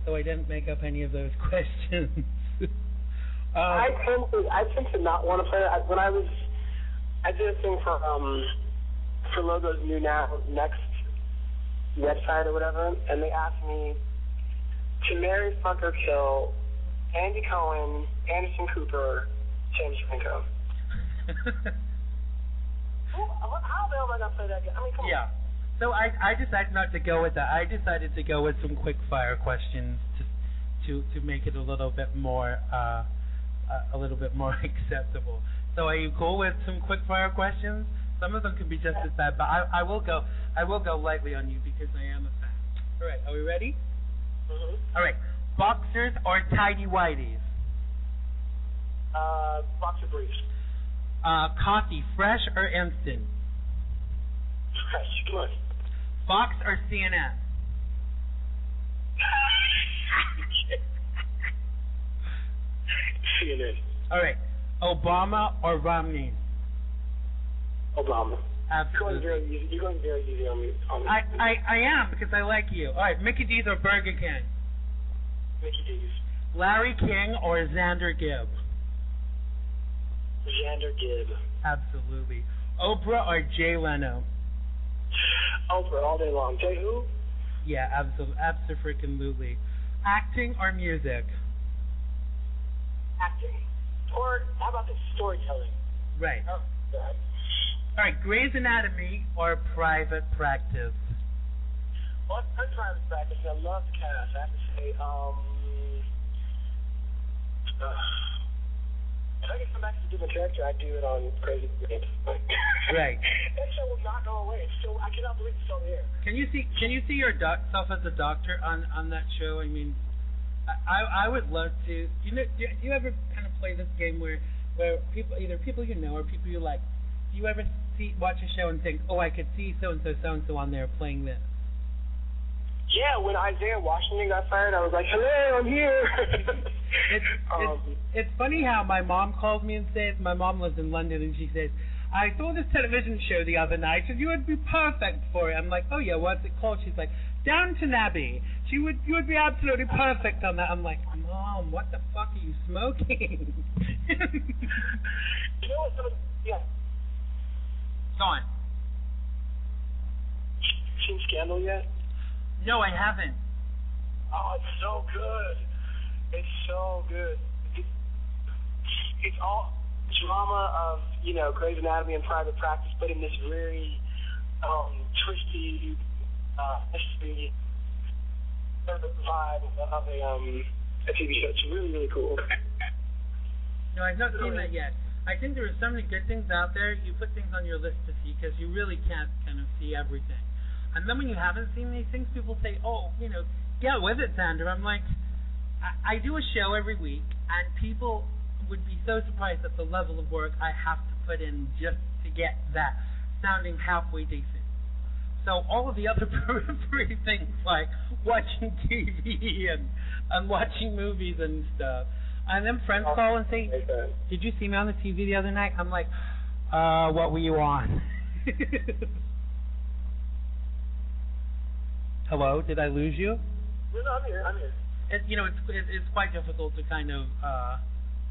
so I didn't make up any of those questions. I tend to not want to play that. I did a thing for Logo's new next website or whatever, and they asked me to marry, fuck, or kill Andy Cohen, Anderson Cooper, James Franco. How the hell am I gonna play that game? I mean, come on. So I decided not to go with that. I decided to go with some quick fire questions to make it a little bit more acceptable. So are you cool with some quick fire questions? Some of them can be just as bad, but I will go lightly on you because I am a fan. All right, are we ready? Mm-hmm. All right, boxers or tidy whities? Boxer briefs. Coffee, fresh or instant? Fresh, come on. Fox or CNN? CNN. All right. Obama or Romney? Obama. Absolutely. You're going very easy on me. I am, because I like you. All right. Mickey D's or Burger King? Mickey D's. Larry King or Xander Gibb? Xander Gibb. Absolutely. Oprah or Jay Leno? Oprah all day long. Jay who? Yeah, absolutely. Acting or music? Acting. Or how about this, storytelling? Right. Oh, God. All right, Grey's Anatomy or private practice? Well, I'm private practice, and I love the cast. I have to say, if I could come back to a different character, I'd do it on Crazy Anatomy. Right. That show will not go away. It's still, I cannot believe it's still there. Can you see yourself as a doctor on that show? I mean, I would love to. Do you ever kind of play this game where people, either people you know or people you like, do you ever watch a show and think, oh, I could see so and so on there playing this? Yeah, when Isaiah Washington got fired, I was like, hello, I'm here. It's funny how my mom calls me and says, my mom lives in London, and she says, I saw this television show the other night, and you would be perfect for it. I'm like, oh yeah, what's it called? She's like, Downton Abbey. You would be absolutely perfect on that. I'm like, Mom, what the fuck are you smoking? You know what? Yeah. Go on. Seen Scandal yet? No, I haven't. Oh, it's so good. It's so good. It's all drama of, Grey's Anatomy and private practice, but in this very twisty, mystery vibe of a TV show. It's really, really cool. No, I've not seen that yet. I think there are so many good things out there. You put things on your list to see because you really can't kind of see everything. And then when you haven't seen these things, people say, oh, get with it, Xander. I'm like, I do a show every week, and people would be so surprised at the level of work I have to put in just to get that sounding halfway decent. So all of the other periphery things like watching TV and watching movies and stuff, and then friends call and say, did you see me on the TV the other night? I'm like, what were you on? Hello, did I lose you? No, I'm here. It's quite difficult to kind of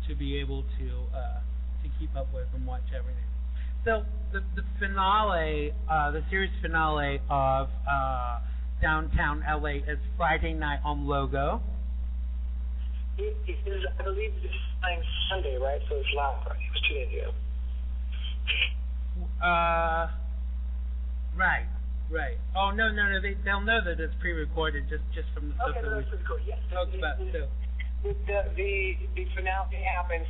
to be able to keep up with and watch everything. So the finale, the series finale of Downtown LA is Friday night on Logo. It is, I believe it's playing Sunday, right? So it's last Friday. It was 2 days ago. Right. Oh no. They'll know that it's pre-recorded just from the stuff that we talked about. So the finale happens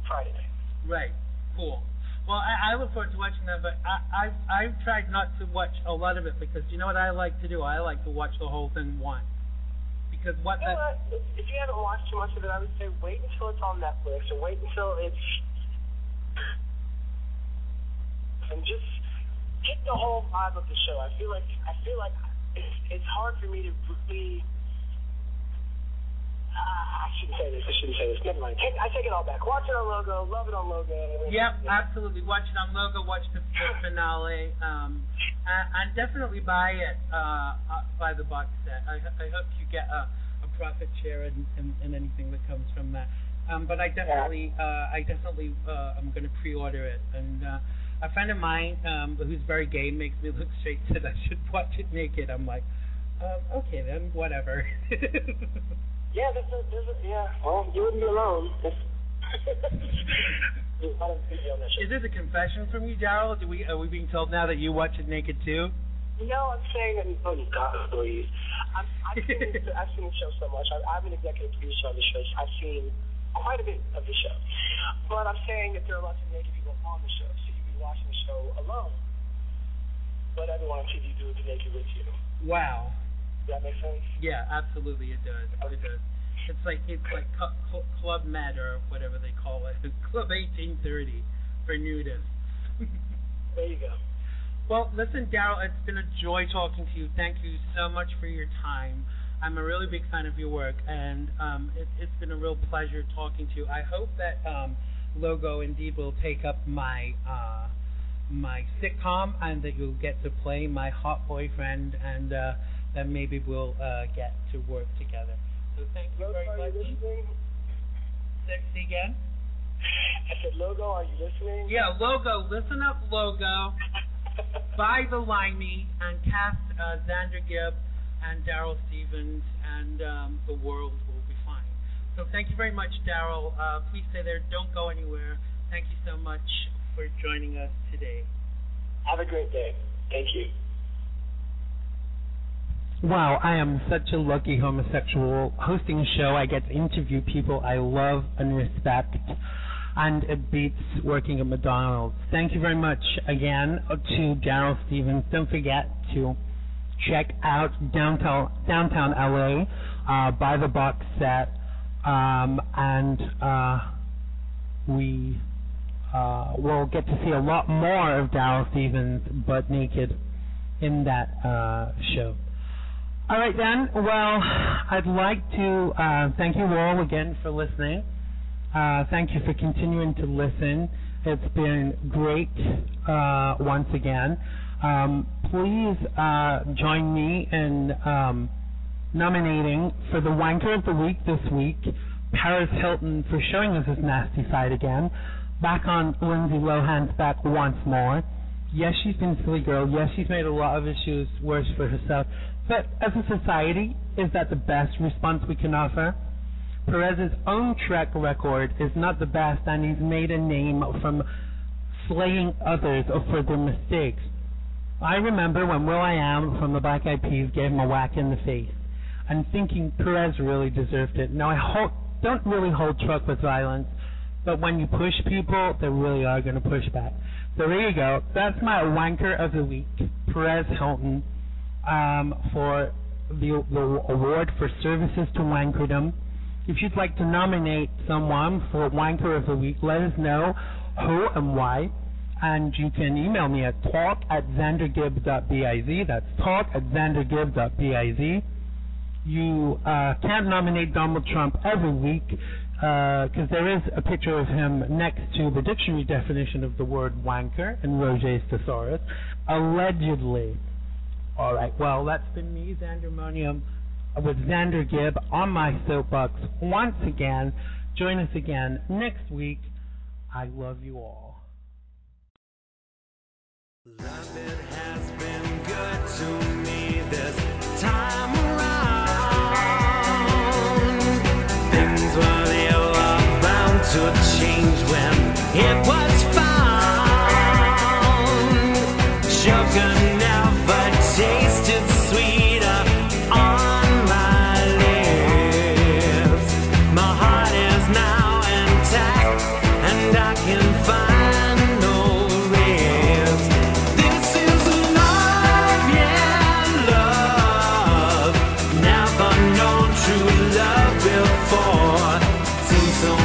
Friday night. Right. Cool. Well, I look forward to watching that, but I've tried not to watch a lot of it because you know what I like to do? I like to watch the whole thing once. Because if you haven't watched too much of it, I would say wait until it's on Netflix or wait until it's and just get the whole vibe of the show. I feel like it's hard for me to really. I shouldn't say this. Never mind. I take it all back. Watch it on Logo. Love it on Logo. Yep, absolutely. Watch it on Logo. Watch the finale. And definitely buy it. Buy the box set. I hope you get a profit share in anything that comes from that. But I definitely I'm going to pre-order it. And a friend of mine who's very gay makes me look straight, said I should watch it naked. I'm like, okay then, whatever. Yeah, well, you wouldn't be alone. Is this a confession from you, Darryl? Are we being told now that you watch it naked too? No, I'm saying that. Oh God, please! I've seen the show so much. I'm an executive producer on the show. So I've seen quite a bit of the show. But I'm saying that there are lots of naked people on the show, so you'd be watching the show alone. But everyone on TV do it naked with you. Wow. Does that make sense? Yeah, absolutely, it does. It does. It's like Club Med or whatever they call it. Club 1830 for nudists. There you go. Well, listen, Darryl, it's been a joy talking to you. Thank you so much for your time. I'm a really big fan of your work, and it's been a real pleasure talking to you. I hope that Logo indeed will take up my my sitcom, and that you'll get to play my hot boyfriend, and that maybe we'll get to work together. So thank you very much. Say again? I said, Logo, are you listening? Yeah, Logo, listen up, Logo. Buy the Limey and cast Xander Gibb and Darryl Stevens, and the world will be fine. So thank you very much, Darryl. Please stay there. Don't go anywhere. Thank you so much for joining us today. Have a great day. Thank you. Wow, I am such a lucky homosexual hosting a show. I get to interview people I love and respect, and it beats working at McDonald's. Thank you very much again to Darryl Stevens. Don't forget to check out downtown LA, buy the box set, and we will get to see a lot more of Darryl Stevens butt naked in that show. All right then, well, I'd like to thank you all again for listening. Thank you for continuing to listen. It's been great once again. Please join me in nominating for the Wanker of the Week this week, Paris Hilton, for showing us his nasty side again. Back on Lindsay Lohan's back once more. Yes, she's been a silly girl. Yes, she's made a lot of issues worse for herself. But as a society, is that the best response we can offer? Perez's own track record is not the best, and he's made a name from slaying others for their mistakes. I remember when will.i.am from the Black Eyed Peas gave him a whack in the face, and thinking Perez really deserved it. Now, I don't really hold truck with violence, but when you push people, they really are going to push back. So there you go. That's my Wanker of the Week, Perez Hilton, for the award for services to wankerdom. If you'd like to nominate someone for Wanker of the Week, let us know who and why. And you can email me at talk@xandergibb.biz. That's talk@xandergibb.biz. You can't nominate Donald Trump every week because there is a picture of him next to the dictionary definition of the word wanker in Roget's Thesaurus, allegedly. All right, well, that's been me, Xandermonium, with Xander Gibb on my soapbox once again. Join us again next week. I love you all. Love, it has been good to me this time around. Things were they were bound to change when it was found. Sugar never tasted sweeter on my lips. My heart is now intact, and I can find no ribs. This is love, yeah, love. Never known true love before. Seems so